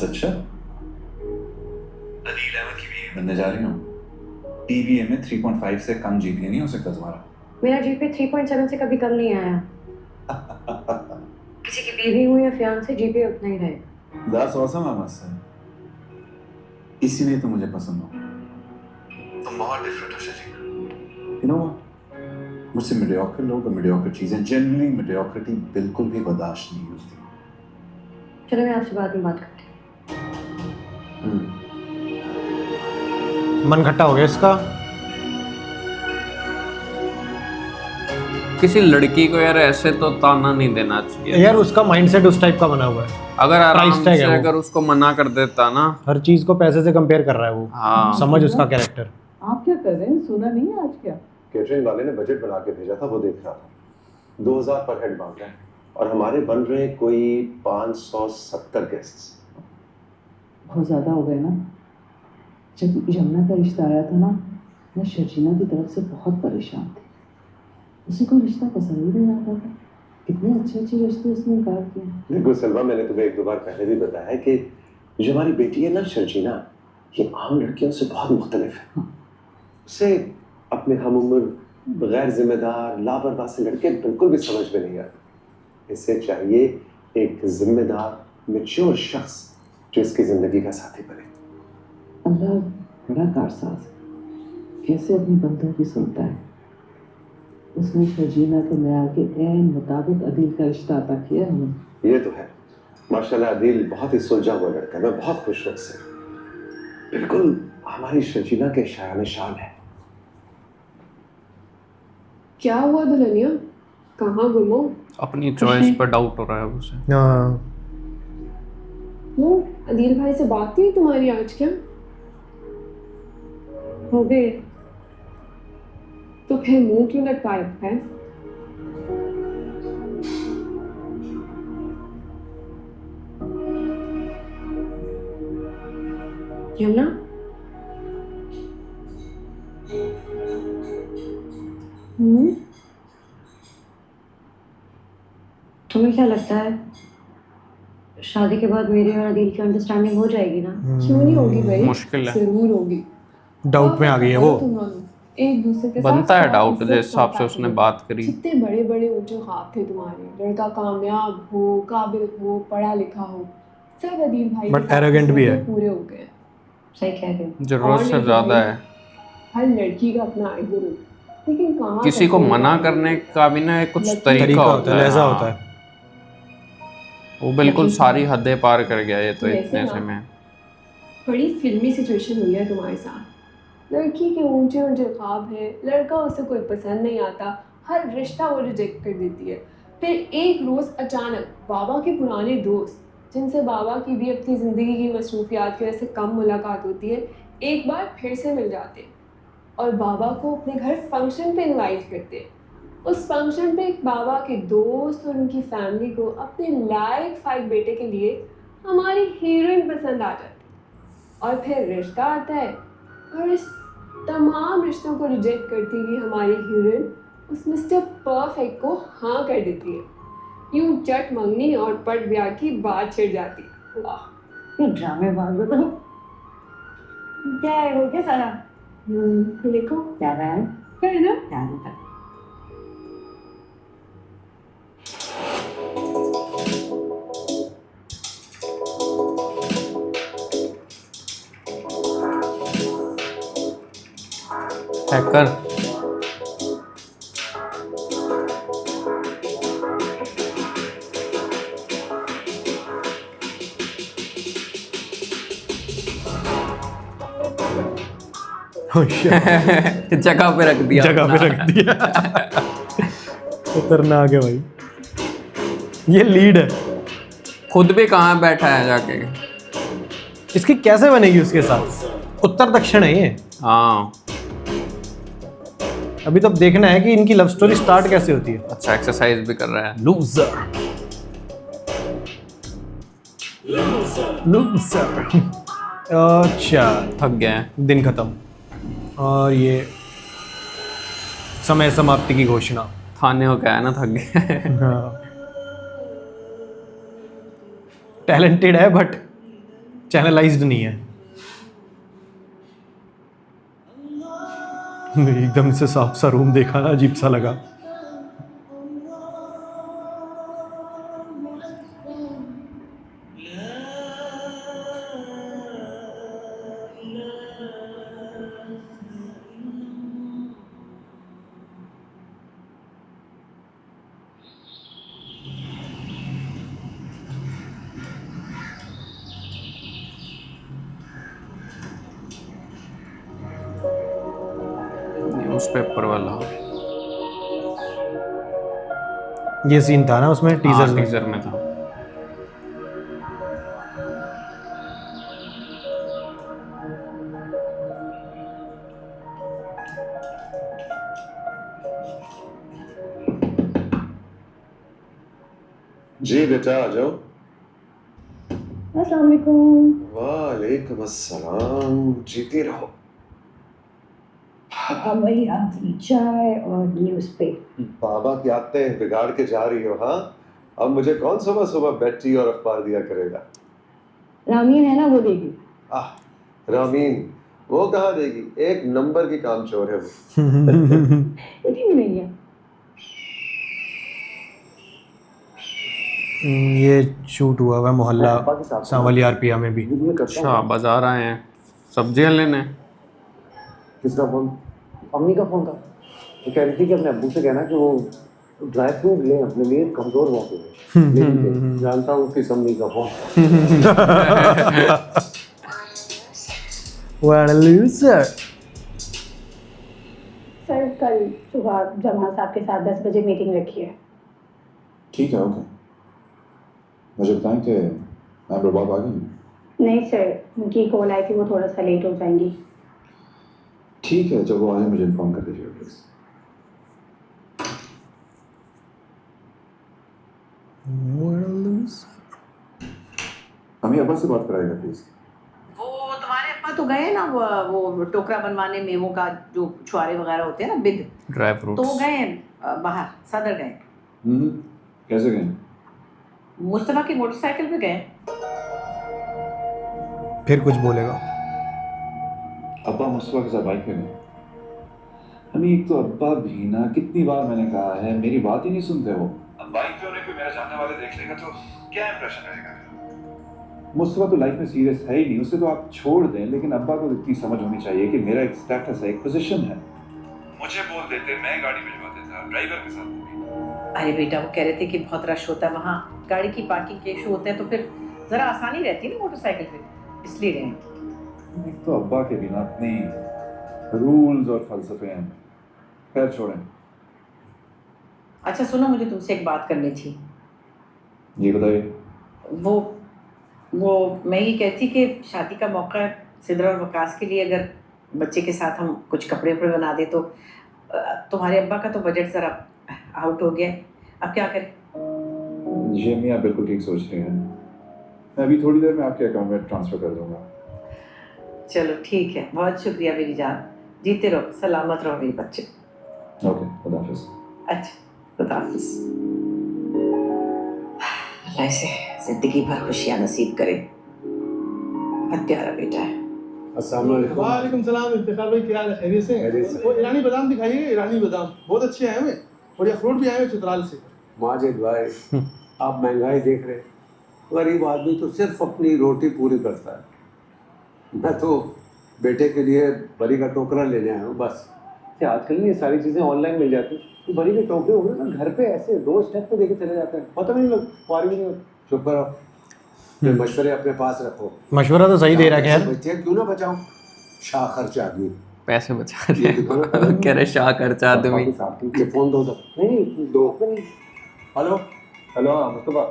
अच्छा, अदील अहमद की बीवी बनने जा रही हूँ। टीवीए में 3.5 से कम जीपीए नहीं हो सकता तुम्हारा। मेरा जीपीए 3.7 से कभी कम नहीं आया। किसी की बीवी हूँ या फियांसे, जीपीए उतना ही रहेगा। That's awesome, I must say. इसीलिए तो मुझे पसंद हो। तुम बहुत डिफरेंट हो शजीना। You know what? मुझसे मीडियोकर लोग और मीडियोकर चीजें, जनरली मीडियोक्रिटी बिल्कुल भी बर्दाश्त नहीं होती। चलो मैं आपसे बाद में बात करती हूँ। मन खट्टा हो गया इसका। किसी लड़की को यार ऐसे तो ताना नहीं देना चाहिए यार उसका माइंडसेट उस टाइप का बना हुआ है। अगर आराम Price tag से है वो। अगर उसको मना कर देता ना। हर चीज को पैसे से कंपेयर कर रहा है वो। हाँ। समझ उसका कैरेक्टर। आप क्या कर रहे हैं? सुना नहीं है आज क्या? कैटरिंग वाले ने बजट बना के भेजा था, वो देख रहा था। 2000 पर हेड मांग रहे हैं और हमारे बन रहे हैं कोई 570 गेस्ट्स। बहुत ज्यादा हो गए ना। जब यमुना का रिश्ता आया था ना, मैं शर्जीना की तरफ से बहुत परेशान थी। उसे कोई रिश्ता पसंद ही नहीं आता था। कितने अच्छे अच्छे रिश्ते उसने इनकार किया। देखो सलमा, मैंने तुम्हें एक दो बार पहले भी बताया है कि जो हमारी बेटी है ना शर्जीना, ये आम लड़कियों से बहुत मुख्तलिफ है। उसे अपने हम उम्र बगैर जिम्मेदार लापरवाह से लड़के बिल्कुल भी समझ में नहीं आते। इसे चाहिए एक जिम्मेदार मैच्योर शख्स जो इसकी जिंदगी का साथी बने। अल्लाह बड़ा कारसाज है, कैसे अपनी बंदों की सुनता है। उसने शर्जीना के म्यार के ऐन मुताबिक अदील का रिश्ता अता किया हमें। ये तो है, माशाल्लाह अदील बहुत ही सुलझा हुआ लड़का है। मैं बहुत खुश हूँ उससे। बिल्कुल हमारी शर्जीना के शान शान है। क्या हुआ दुल्हनिया, कहाँ गुम हो? अपनी चॉइस पर डाउट हो रहा है उसे। हाँ। वो अदील भाई से बात थी तुम्हारी आज क्या? हो गए? तो फिर मुंह क्यों लटकाए रखा है? यमुना, तुम्हें क्या लगता है शादी के बाद मेरी और अदील की अंडरस्टैंडिंग हो जाएगी ना? क्यों नहीं होगी भाई? मुश्किल है। जरूर होगी। डाउट में आ गई है वो। तुम दोनों एक दूसरे के साथ बनता है डाउट इज्जत जिस हिसाब से करता उसने है। बात करी। कितने बड़े बड़े ऊंचे ख्वाब थे तुम्हारे, लड़का कामयाब हो, काबिल हो, पढ़ा लिखा हो, सब अदील भाई But के साथ arrogant भी है। पूरे हो गए। सही कह रहे हो। जरूरत और से नहीं ज्यादा भाई, है। हर लड़की का अपना आइडियल होता है, लेकिन कहाँ किसी को करते हैं मना लोग? करने का भी ना कुछ तरीका तरीका होता है। लहजा हाँ। होता है। वो बिल्कुल लेकिन सारी हदें पार कर गया ये तो वैसे इतने ना, से में। बड़ी फिल्मी सिचुएशन हुई है तुम्हारे साथ। लड़की के ऊंचे ऊंचे ख्वाब है, लड़का उसे कोई पसंद नहीं आता, हर रिश्ता वो रिजेक्ट कर देती है। फिर एक रोज़ अचानक बाबा के पुराने दोस्त, जिनसे बाबा की भी अपनी ज़िंदगी की मसरूफियात की वजह से कम मुलाकात होती है, एक बार फिर से मिल जाते हैं और बाबा को अपने घर फंक्शन पे इनवाइट करते हैं। उस फंक्शन पे बाबा के दोस्त और उनकी फैमिली को अपने लायक 5 बेटे के लिए हमारी हीरोइन पसंद आ जाती है और फिर रिश्ता आता है और इस तमाम रिश्तों को रिजेक्ट करती हुई हमारी हीरोइन उस मिस्टर परफेक्ट को हाँ कर देती है। यूं चट मंगनी और पट ब्याह की बात छिड़ जाती है। वाह, ये ड्रामेबाज हो तुम। क्या है वो, क्या सारा देखो क्या है क्या है ना। क्या है? हैकर। जगह पे रख दिया। जगह पे रख दिया। खतरनाक है भाई। ये लीड है। खुद भी कहाँ बैठा है जाके। इसकी कैसे बनेगी उसके साथ? उत्तर दक्षिण है ये। हाँ। अभी तो देखना है कि इनकी लव स्टोरी स्टार्ट कैसे होती है। अच्छा एक्सरसाइज भी कर रहा है। Loser loser. अच्छा, थक गए हैं। दिन खत्म और ये समय समाप्ति की घोषणा। थाने हो गया है ना, थक गए। टैलेंटेड है बट चैनलाइज्ड नहीं है। एकदम से साफ सा रूम देखा ना, अजीब सा लगा। न्यूज़पेपर वाला ये सीन था ना उसमें टीजर में। टीजर में था। जी बेटा आ जाओ। अस्सलाम वालेकुम। वालेकुम अस्सलाम। जीते रहो। वही आखिरी चाय और न्यूज़पेपर। बाबा की आदतें बिगाड़ के जा रही हो। हाँ, अब मुझे कौन सुबह सुबह बेड टी और अखबार दिया करेगा? रामीन है ना, वो देगी। रामीन वो कहाँ देगी? एक नंबर की कामचोर है वो। इतनी भी नहीं है। ये शूट हुआ हुआ है मोहल्ला सांवली आरपीआ में भी। अच्छा, बाजार आए हैं सब्जियां लेने। किसका फोन? अम्मी का फोन था। वो कह रही थी कि अपने अब्बू से कहना कि वो ड्राई फ्रूट ले अपने लिए, कमजोर बहुत हो गए। जानता हूँ उसकी अम्मी का phone. What a loser. Sir कल सुबह जमाल साहब के साथ 10 बजे मीटिंग रखी है। ठीक है, ओके। मुझे बताएं कि मैम रबाब आ गई? नहीं सर, उनकी कॉल आई थी, वो थोड़ा सा लेट हो जाएंगी। ठीक है, जब वो आए मुझे इन्फॉर्म कर दीजिएगा प्लीज। What a loser. हमें अब्बा से बात कराएगा प्लीज। वो तुम्हारे अप्पा तो गए ना, वो टोकरा बनवाने, मेवों का जो छुआरे वगैरह होते हैं ना, बिग, ड्राई तो फ्रूट्स। गए बाहर, सदर गए। कैसे गए? मुस्तफा की मोटरसाइकिल पे गए। फिर कुछ बोलेगा। अब्बा मुस्तफा के साथ बाइक पे गए। हमें एक तो अब्बा भी ना, कितनी बार मैंने कहा है, मेरी बात ही नहीं सुनते वो। अब बाइक पे होने पे मेरा जानने वाले देख लेगा तो क्या इंप्रेशन रहेगा? मुस्तफा तो लाइफ में सीरियस है ही नहीं, उसे तो आप छोड़ दें, लेकिन अब्बा को इतनी समझ होनी चाहिए कि मेरा एक स्टेटस है, एक पोजीशन है। मुझे बोल देते, मैं गाड़ी भिजवा देता ड्राइवर के साथ। अरे बेटा, वो कह रहे थे कि बहुत रश होता है वहाँ, गाड़ी की पार्किंग के इशू होते हैं, तो फिर जरा आसानी रहती है ना मोटरसाइकिल पे, इसलिए गए। एक तो अब्बा के बिना इतने रूल्स और फलसफे हैं। खैर छोड़ें। अच्छा सुनो, मुझे तुमसे एक बात करनी थी। जी बताइए। वो मैं ये कहती कि शादी का मौका है, सिदरा और वकास के लिए अगर बच्चे के साथ हम कुछ कपड़े वपड़े बना दे तो तुम्हारे अब्बा का तो बजट ज़रा आउट हो गया, अब क्या करें? जी अम्मी, आप बिल्कुल ठीक सोच रही हैं। मैं अभी थोड़ी देर में आपके अकाउंट में ट्रांसफ़र कर दूंगा। चलो ठीक है, बहुत शुक्रिया मेरी जान, जीते रहो, सलामत रहो मेरे बच्चे। ओके, खुदा हाफिज़। अच्छा, खुदा हाफिज़। अल्लाह इसे ज़िंदगी भर खुशियाँ नसीब करे, बहुत प्यारा बेटा है। वालेकुम सलाम इफ्तिखार भाई, क्या हाल है? खैरियत से? वो ईरानी बादाम दिखाइए, ईरानी बादाम बहुत अच्छे आए हुए, और ये अखरोट भी आए हुए चित्राल से। माजिद भाई, आप महंगाई देख रहे, गरीब आदमी तो सिर्फ अपनी रोटी पूरी करता है। मैं तो बेटे के लिए बरी का टोकरा लेने आया हूँ बस। आजकल ये सारी चीज़ें ऑनलाइन मिल जाती हैं, तो बरी के टोकरे हो गए ना, घर पे ऐसे 2 स्टेप पे देके चले जाते हैं, पता नहीं लग पार भी नहीं होता। चुप करो, फिर मशवरे अपने पास रखो। मशवरा तो सही दे रहा है यार। बच्चे क्यों ना बचाऊं, शाह खर्चा आदमी। पैसे बचा रहे हैं। कह रहे शाह खर्चा आदमी। फोन दो। नहीं दो। Hello hello, Mustafa